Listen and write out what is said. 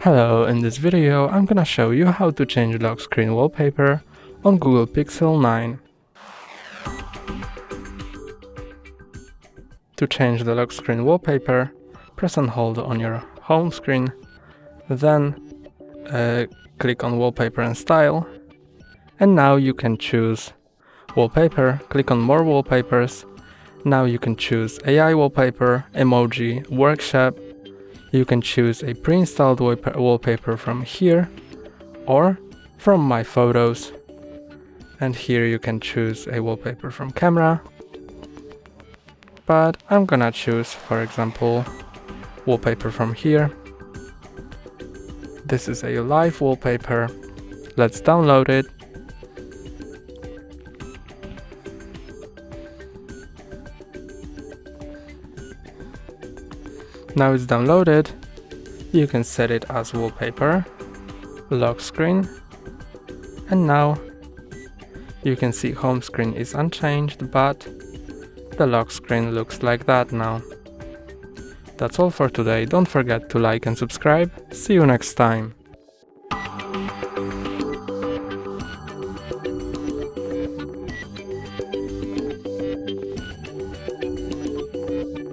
Hello, in this video I'm gonna show you how to change lock screen wallpaper on Google Pixel 9. To change the lock screen wallpaper, press and hold on your home screen, then click on Wallpaper and Style, and now you can choose Wallpaper, click on More Wallpapers. Now you can choose AI Wallpaper, Emoji, Workshop. You can choose a pre-installed wallpaper from here or from My Photos. And here you can choose a wallpaper from Camera. But I'm gonna choose, for example, wallpaper from here. This is a live wallpaper. Let's download it. Now it's downloaded. You can set it as wallpaper, lock screen, and now you can see home screen is unchanged, but the lock screen looks like that now. That's all for today. Don't forget to like and subscribe. See you next time.